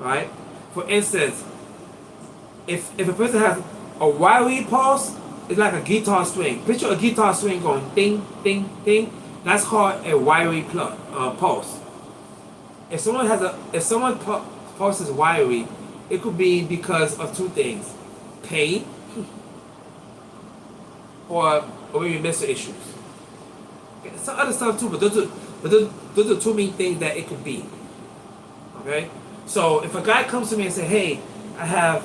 right? For instance, if a person has a wiry pulse, it's like a guitar string. Picture a guitar string going ding, ding, ding. That's called a wiry pulse. If someone pulse is wiry, it could be because of two things: pain or maybe mental issues. Okay, some other stuff too, but those are two main things that it could be. Okay, so if a guy comes to me and say, "Hey, I have,"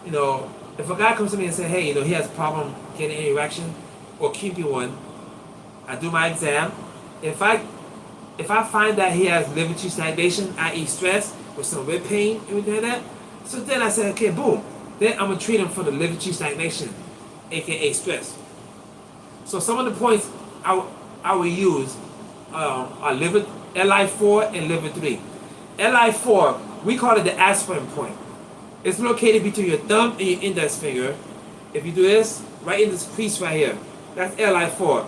you know, if a guy comes to me and say, "Hey, he has a problem getting an erection or keeping one," I do my exam. If I find that he has liver tube stagnation, i.e., stress with some rib pain, everything like that, so then I say, okay, boom, then I'm gonna treat him for the liver tube stagnation, aka stress. So some of the points I will use are liver Li4 and liver 3. Li4, we call it the aspirin point. It's located between your thumb and your index finger. If you do this, right in this crease right here, that's Li4.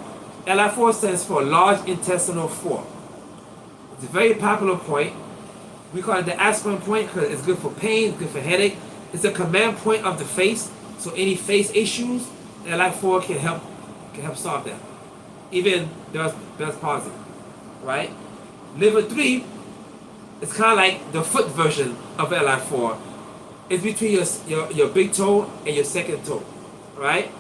Li4 stands for large intestinal 4. It's a very popular point. We call it the aspirin point because it's good for pain, it's good for headache. It's a command point of the face, so any face issues, Li4 can help solve that. Even there's palsy, right? Liver 3 is kind of like the foot version of Li4. It's between your big toe and your second toe, right?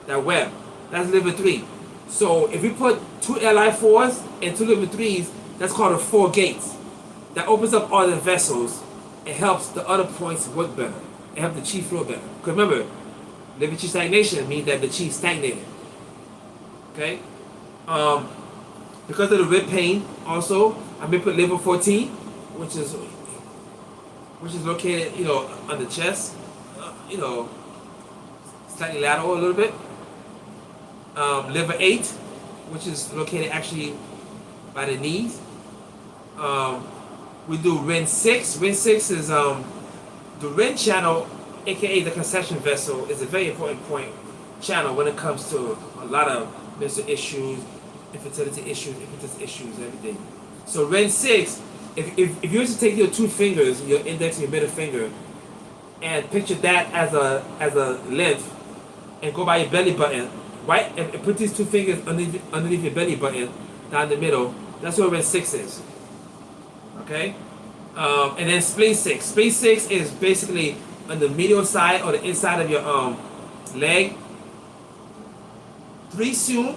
That web, that's liver 3. So if we put two Li4s and two liver 3s, that's called the 4 gates. That opens up all the vessels and helps the other points work better and help the chi flow better. Because remember, liver chi stagnation means that the chi stagnated. Okay? Because of the rib pain, also, I may put liver 14, which is located, on the chest, slightly lateral a little bit. Liver 8, which is located actually by the knees. We do Ren 6. Ren 6 is the Ren channel, aka the concession vessel, is a very important point channel when it comes to a lot of mental issues, infertility issues, impetus issues, everything. So Ren 6, if you were to take your two fingers, your index and your middle finger, and picture that as a length, and go by your belly button, right, and put these two fingers underneath your belly button, down the middle, that's where Ren 6 is. Okay? And then spleen 6. Spleen 6 is basically on the medial side or the inside of your leg. 3 soon.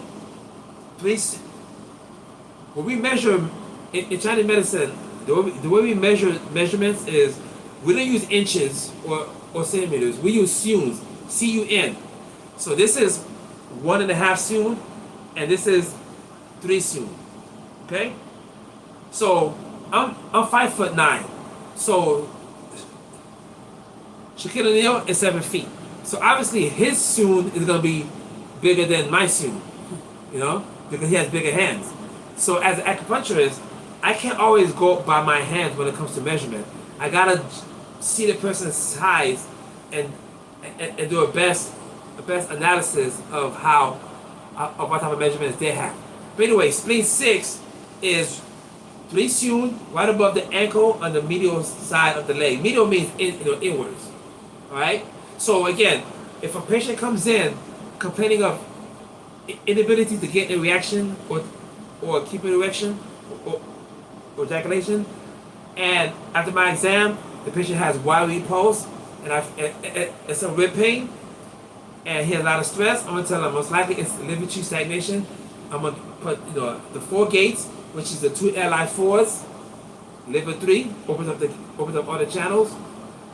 When we measure in Chinese medicine, the way we measure measurements is we don't use inches or centimeters. We use suns, C-U-N. So this is 1.5 sun, and this is 3 sun. Okay? So I'm 5'9". So Shaquille O'Neal is 7 feet. So obviously his sun is gonna be bigger than my sun, because he has bigger hands. So as an acupuncturist, I can't always go by my hands when it comes to measurement. I gotta see the person's size and do a best analysis of what type of measurements they have. But anyway, spleen 6 is 3 sun right above the ankle on the medial side of the leg. Medial means inwards. Alright? So again, if a patient comes in complaining of inability to get a reaction or keep an erection or ejaculation, and after my exam the patient has wiry pulse and some rib pain and he has a lot of stress, I'm going to tell him most likely it's liver tube stagnation. I'm going to put the 4 gates, which is the 2 Li4s, liver 3, opens up all the channels.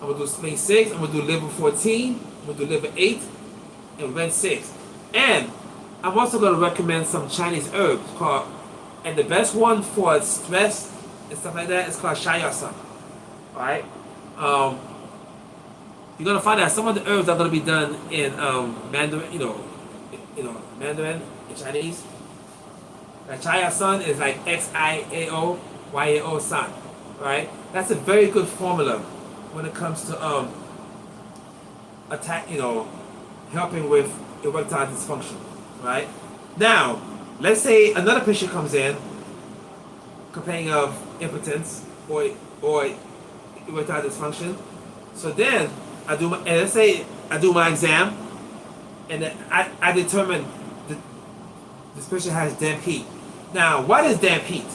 I'm going to do spleen 6, I'm going to do liver 14, I'm going to do liver 8, and Ren 6. And I'm also going to recommend some Chinese herbs and the best one for stress and stuff like that is called Shayasan. Alright? You're going to find out some of the herbs are going to be done in Mandarin, Mandarin in Chinese. Like Shayasan is like Xiao San, right? That's a very good formula when it comes to helping with erectile dysfunction, right? Now, let's say another patient comes in complaining of impotence or erectile dysfunction. So then and let's say I do my exam, and then I determine that this person has damp heat. Now, what is damp heat?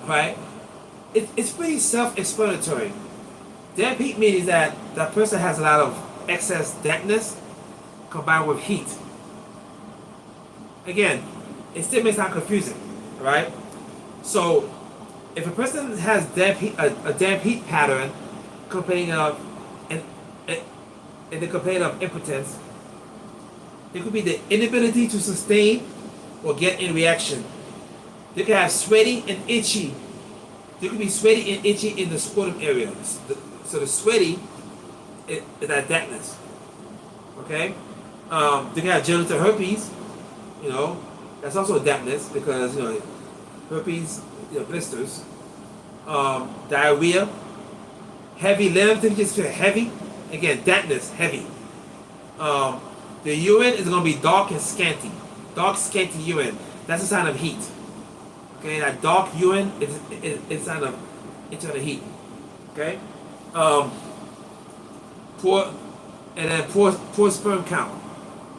Right? It's pretty self-explanatory. Damp heat means that that person has a lot of excess dampness combined with heat. Again, it still may sound confusing, right? So, if a person has a damp heat pattern, complaining of and the complaint of impotence, it could be the inability to sustain or get in reaction. They could have sweaty and itchy. They could be sweaty and itchy in the scrotum area. So the sweaty is that dampness. Okay? They can have genital herpes. You know, that's also a dampness because, you know, herpes, you know, blisters. Diarrhea. Heavy limbs, they just feel heavy. Again, dampness, heavy. The urine is going to be dark and scanty. Dark, scanty urine. That's a sign of heat. Okay, that dark urine is a sign of internal heat. Okay? Poor sperm count.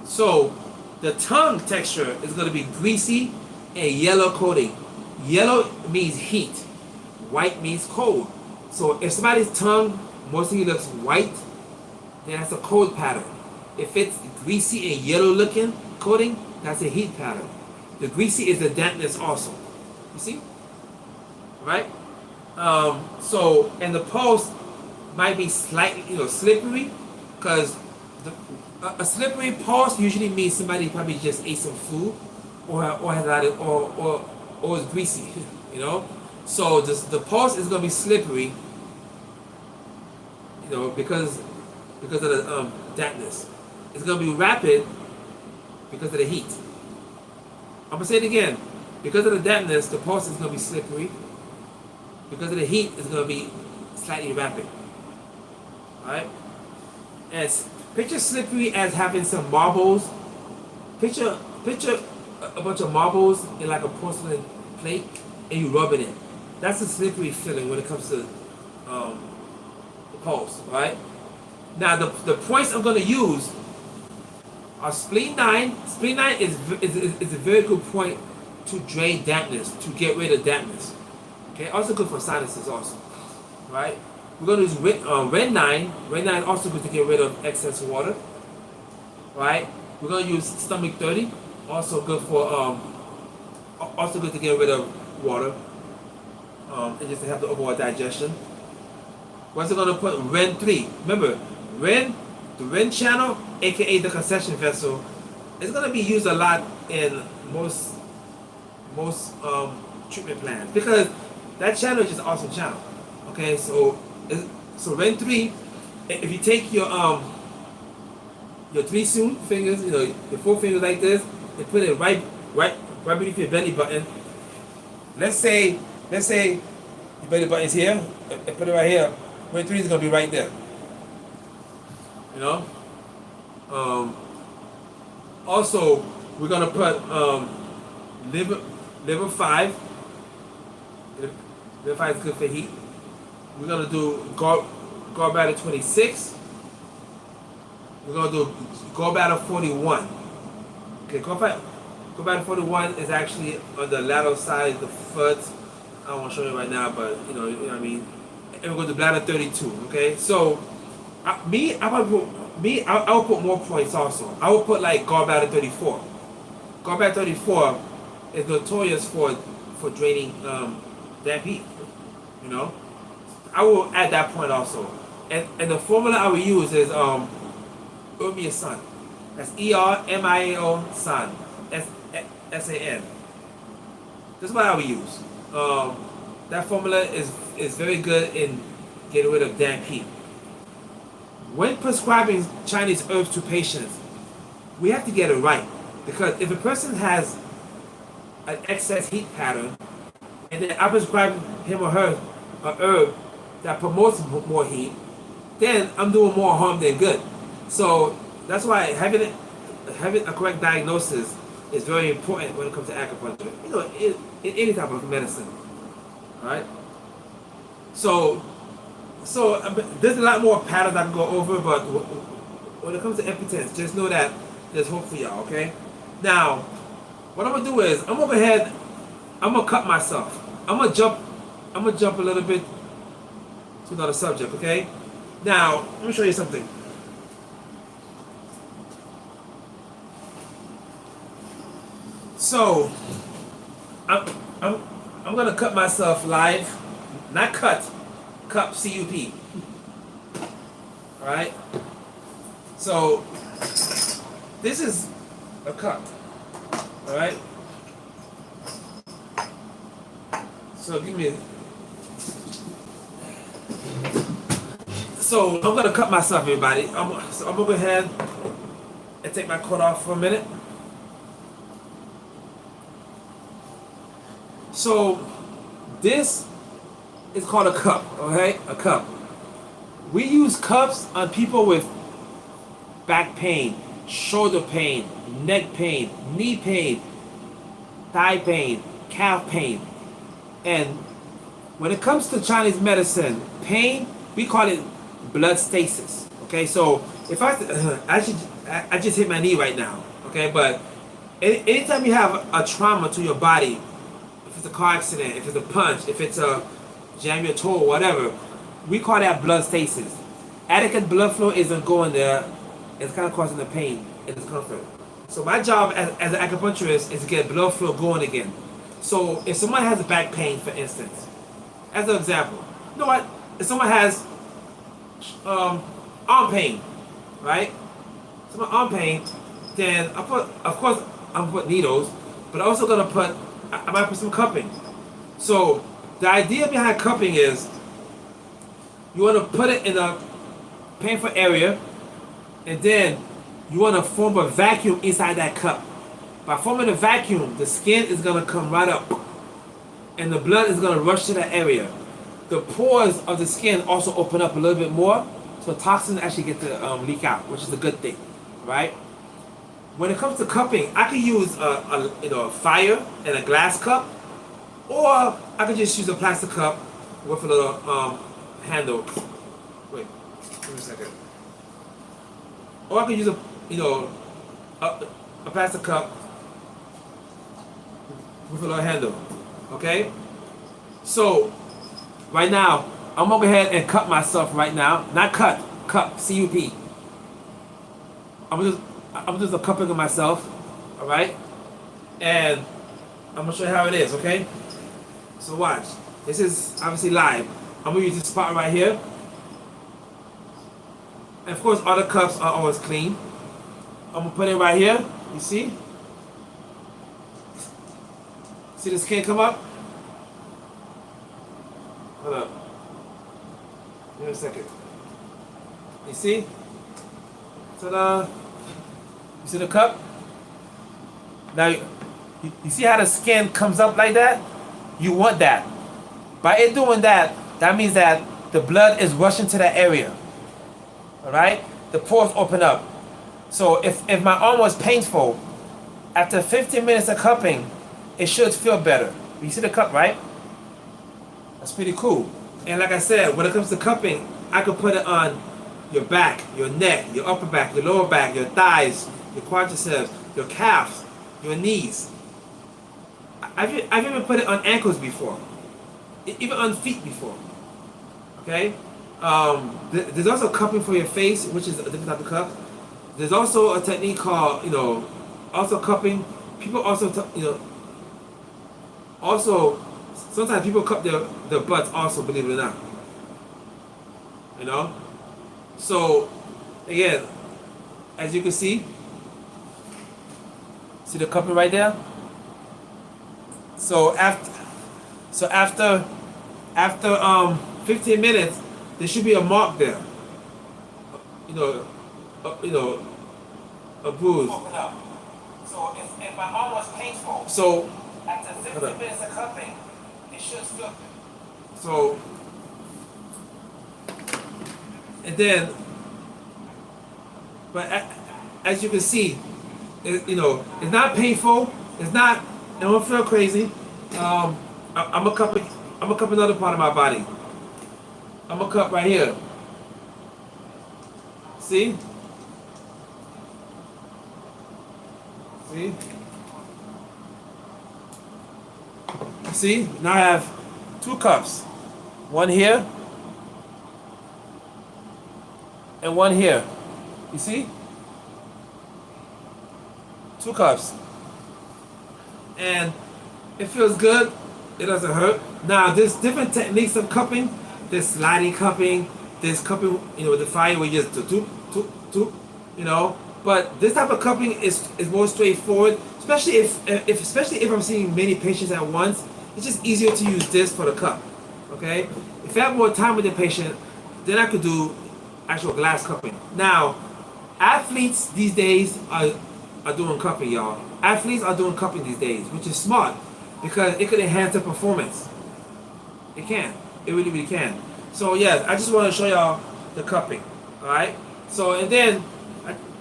So, the tongue texture is going to be greasy and yellow coating. Yellow means heat. White means cold. So, if somebody's tongue mostly looks white, then that's a cold pattern. If it's greasy and yellow looking coating, that's a heat pattern. The greasy is the dampness also. You see? Right? So, and the pulse might be slightly, you know, slippery, because a slippery pulse usually means somebody probably just ate some food, or has a lot of, or is greasy, you know. So the pulse is going to be slippery, you know, because of the dampness. It's going to be rapid because of the heat. I'm going to say it again. Because of the dampness, the pulse is going to be slippery. Because of the heat, it's going to be slightly rapid. Alright? And picture slippery as having some marbles. Picture a bunch of marbles in like a porcelain plate, and you rubbing it. That's a slippery feeling when it comes to the pulse, right? Now the points I'm going to use are spleen 9. Spleen 9 is a very good point to drain dampness, to get rid of dampness. Okay, also good for sinuses also, right? We're going to use red 9. Red 9 is also good to get rid of excess water, right? We're going to use stomach 30, also good for also good to get rid of water, and just to help the overall digestion. We're also going to put Ren 3. Remember, the Ren channel, aka the concession vessel, is going to be used a lot in most treatment plans, because that channel is just an awesome channel. Okay, so Ren 3, if you take your 3 fingers, you know, your 4 fingers like this, and put it right beneath your belly button. Let's say your belly button's here, and put it right here. Ren 3 is gonna be right there. You know. Also, we're gonna put liver 5. Liver 5 is good for heat. We're gonna do gallbladder 26. We're gonna do gallbladder 41. Okay, gallbladder 41 is actually on the lateral side of the foot. I don't want to show you right now, but you know what I mean. And we're going to bladder 32. Okay, so I will put more points also. I will put like gallbladder 34. Gallbladder 34 is notorious for draining damp heat. You know, I will add that point also. And the formula I will use is Ermia San. That's ERMIAO San. SAN. This is what I will use. That formula is very good in getting rid of damp heat. When prescribing Chinese herbs to patients, we have to get it right, because if a person has an excess heat pattern, and then I prescribe him or her an herb that promotes more heat, then I'm doing more harm than good. So that's why having a correct diagnosis is very important when it comes to acupuncture. You know, in any type of medicine. All right. So So there's a lot more patterns I can go over, but when it comes to impotence, just know that there's hope for y'all. Okay. Now, what I'm gonna do is I'm gonna go ahead. I'm gonna cut myself. I'm gonna jump. I'm gonna jump a little bit to another subject. Okay. Now, let me show you something. So, I'm, I'm, I'm gonna cut myself live, not cut, cup, C-U-P. All right. So, this is a cut. All right. So give me. So I'm gonna cut myself, everybody. So I'm gonna go ahead and take my coat off for a minute. So this is called a cup, okay? A cup. We use cups on people with back pain, shoulder pain, neck pain, knee pain, thigh pain, calf pain. And when it comes to Chinese medicine, pain, we call it blood stasis. Okay, so if I just hit my knee right now. Okay, but anytime you have a trauma to your body, if it's a car accident, if it's a punch, if it's a jam your toe, whatever, we call that blood stasis. Adequate blood flow isn't going there. It's kind of causing the pain and discomfort. So my job as an acupuncturist is to get blood flow going again. So if someone has a back pain, for instance, as an example, you know what? If someone has arm pain, right? Someone arm pain, then of course, I'm gonna put needles, but I'm also gonna I might put some cupping. So the idea behind cupping is you want to put it in a painful area, and then you want to form a vacuum inside that cup. By forming a vacuum, the skin is going to come right up, and the blood is going to rush to that area. The pores of the skin also open up a little bit more, so toxins actually get to leak out, which is a good thing, right? When it comes to cupping, I can use a fire and a glass cup, or I can just use a plastic cup with a little handle. Wait, give me a second. Or I can use a plastic cup with a little handle. Okay? So right now, I'm gonna go ahead and cut myself right now. Not cut, cup, C-U-P. I'm just a cupping of myself. Alright? And I'm gonna show you how it is, okay? So watch. This is obviously live. I'm gonna use this spot right here. And of course, other cups are always clean. I'm gonna put it right here. You see? See the skin come up? Hold up. Give me a second. You see? Ta-da! You see the cup? Now, you see how the skin comes up like that? You want that. By it doing that, that means that the blood is rushing to that area. Alright? The pores open up. So if my arm was painful, after 15 minutes of cupping, it should feel better. You see the cup, right? That's pretty cool. And like I said, when it comes to cupping, I could put it on your back, your neck, your upper back, your lower back, your thighs, your quadriceps, your calves, your knees. I've even put it on ankles before. Even on feet before. Okay? There's also cupping for your face, which is a different type of cup. There's also a technique called, also cupping. People also, also, sometimes people cup their butts also, believe it or not. So, again, as you can see the cupping right there? So after 15 minutes, there should be a mark there. A bruise. So if my arm was painful, so after 15 minutes of cupping, it should feel. So, and then, but as you can see, it's not painful. It's not. It don't feel crazy. I'm a cup another part of my body. I'm gonna cup right here. See? See? See? Now I have two cups. One here and one here. You see? Two cups. And it feels good. It doesn't hurt. Now there's different techniques of cupping. There's sliding cupping. There's cupping, with the fire where you just do, But this type of cupping is more straightforward, especially if I'm seeing many patients at once. It's just easier to use this for the cup. Okay. If I have more time with the patient, then I could do actual glass cupping. Now, athletes these days are doing cupping, y'all. Athletes are doing cupping these days, which is smart because it could enhance their performance. It can. It really, really can. So yes, I just want to show y'all the cupping. All right. So and then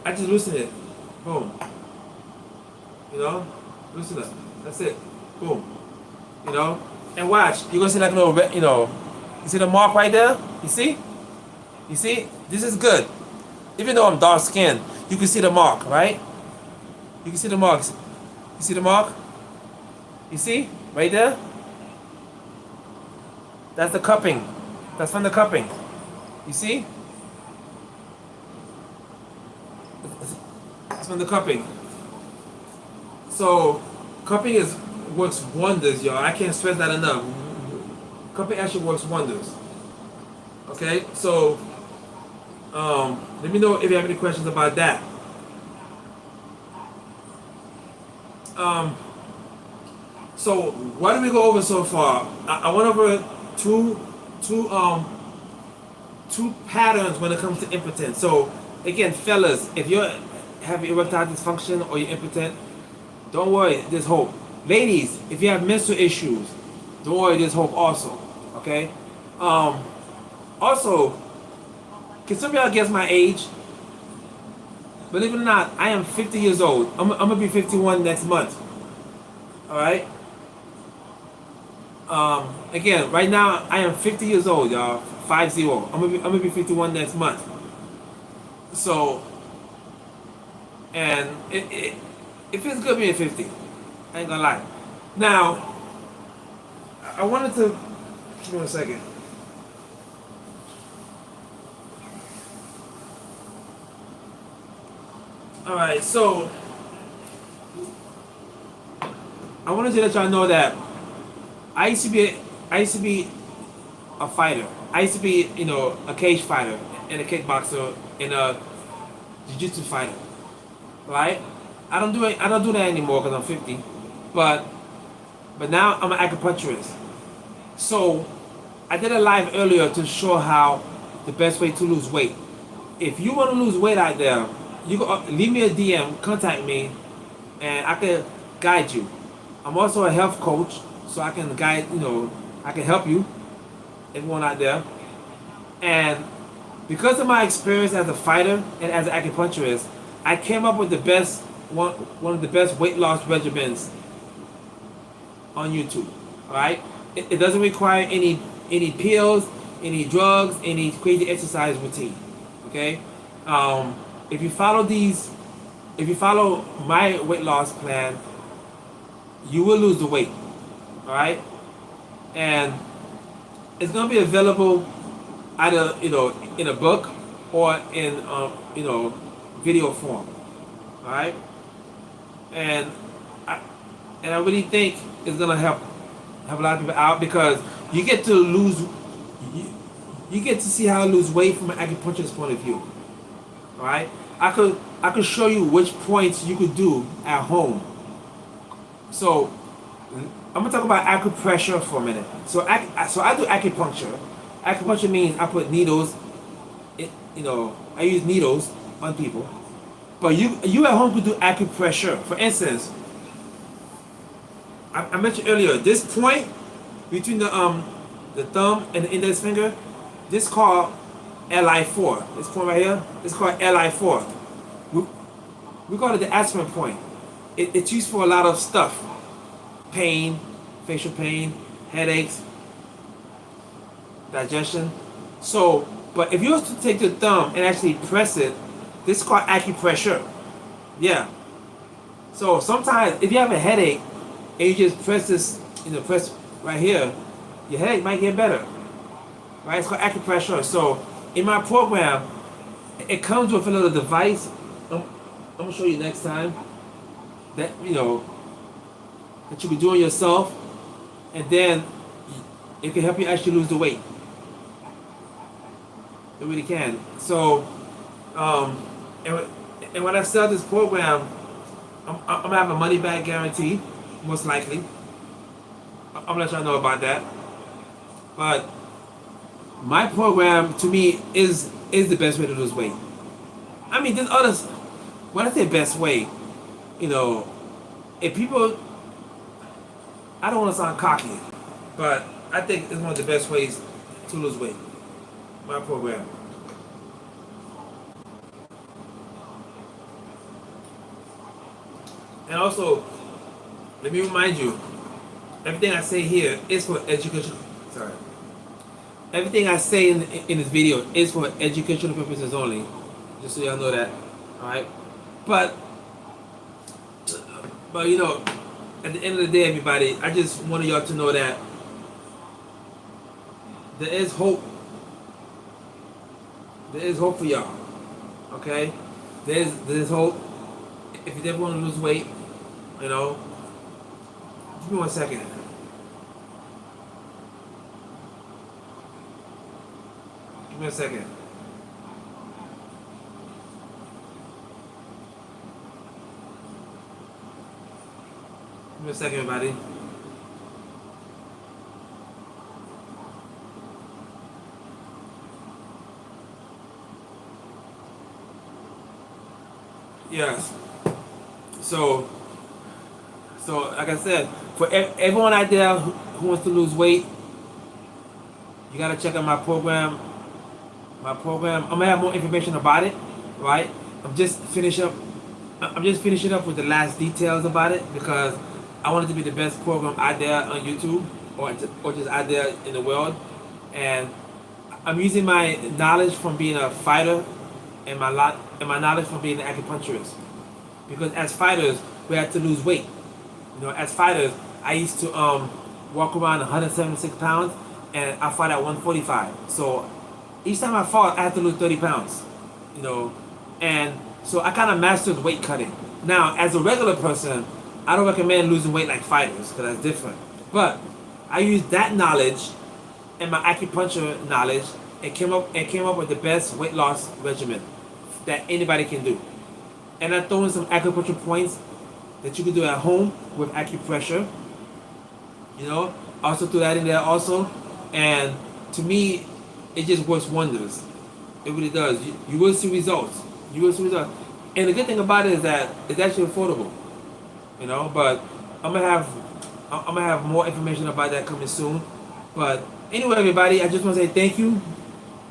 I just loosen it. Boom. Loosen it. That's it. Boom. And watch. You're gonna see like a little bit. You see the mark right there? You see? You see? This is good. Even though I'm dark skinned, you can see the mark, right? You can see the marks. You see the mark? You see? Right there? That's the cupping. That's from the cupping. You see? That's from the cupping. So, cupping works wonders, y'all. I can't stress that enough. Cupping actually works wonders. Okay? So, let me know if you have any questions about that. So what did we go over so far? I went over two patterns when it comes to impotence. So again, fellas, if you have erectile dysfunction or you're impotent, don't worry, there's hope. Ladies, if you have menstrual issues, don't worry, there's hope also. Okay. Also, can some of y'all guess my age? Believe it or not, I am 50 years old. I'm gonna be 51 next month. All right. Again, right now I am 50 years old, y'all. 50. I'm gonna be 51 next month. So, and it feels good being 50. I ain't gonna lie. Now, I wanted to. Give me a second. All right, so I wanted to let y'all know that I used to be a fighter. I used to be, a cage fighter and a kickboxer and a jiu-jitsu fighter. Right? I don't do that anymore because I'm 50. But now I'm an acupuncturist. So I did a live earlier to show how the best way to lose weight. If you want to lose weight out there, you go leave me a DM, contact me, and I can guide you. I'm also a health coach, so I can guide. I can help you, everyone out there. And because of my experience as a fighter and as an acupuncturist, I came up with the best one of the best weight loss regimens on YouTube. All right, it doesn't require any pills, any drugs, any crazy exercise routine. Okay. If you follow my weight loss plan, you will lose the weight. All right, and it's gonna be available either in a book or in video form. All right, and I really think it's gonna help a lot of people out because you get to you get to see how to lose weight from an acupuncturist point of view. All right, I could show you which points you could do at home. So I'm gonna talk about acupressure for a minute. So I do acupuncture. Acupuncture means I put needles. I use needles on people. But you at home could do acupressure. For instance, I mentioned earlier this point between the thumb and the index finger. This is called LI4. This point right here. It's called LI4. We call it the aspirin point. It's used for a lot of stuff. Pain, facial pain, headaches, digestion. So, but if you was to take your thumb and actually press it, this is called acupressure. Yeah. So sometimes if you have a headache and you just press this, press right here, your headache might get better. Right? It's called acupressure. So in my program, it comes with a little device. I'm gonna show you next time that that you can do it yourself, and then it can help you actually lose the weight. It really can. So, and, and when I sell this program, I'm gonna have a money back guarantee, most likely. I'm gonna let y'all know about that. But my program, to me, is the best way to lose weight. I mean, there's others. When I say best way, if people, I don't want to sound cocky, but I think it's one of the best ways to lose weight. My program. And also, let me remind you, everything I say here is for education. Sorry. Everything I say in this video is for educational purposes only. Just so y'all know that. Alright? But at the end of the day, everybody, I just wanted y'all to know that there is hope. There is hope for y'all. Okay? There's hope. If you ever want to lose weight, give me 1 second. Give me a second. Give me a second, everybody. Yes. So like I said, for everyone out there who wants to lose weight, you gotta check out my program. I'm gonna have more information about it, right? I'm just finishing up with the last details about it because I want it to be the best program out there on YouTube or just out there in the world. And I'm using my knowledge from being a fighter and my knowledge from being an acupuncturist. Because as fighters, we had to lose weight. As fighters, I used to walk around 176 pounds, and I fought at 145. So each time I fought, I had to lose 30 pounds. And so I kind of mastered weight cutting. Now, as a regular person, I don't recommend losing weight like fighters because that's different. But I used that knowledge and my acupuncture knowledge and came up with the best weight loss regimen that anybody can do. And I throw in some acupuncture points that you can do at home with acupressure. Also threw that in there also. And to me, it just works wonders. It really does. You will see results. You will see results. And the good thing about it is that it's actually affordable. But I'm gonna have more information about that coming soon. But anyway, everybody, I just want to say thank you.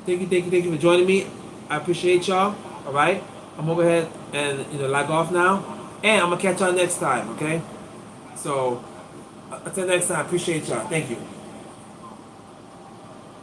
Thank you for joining me. I appreciate y'all. All right. I'm over here and log off now. And I'm gonna catch y'all next time. Okay. So until next time, I appreciate y'all. Thank you.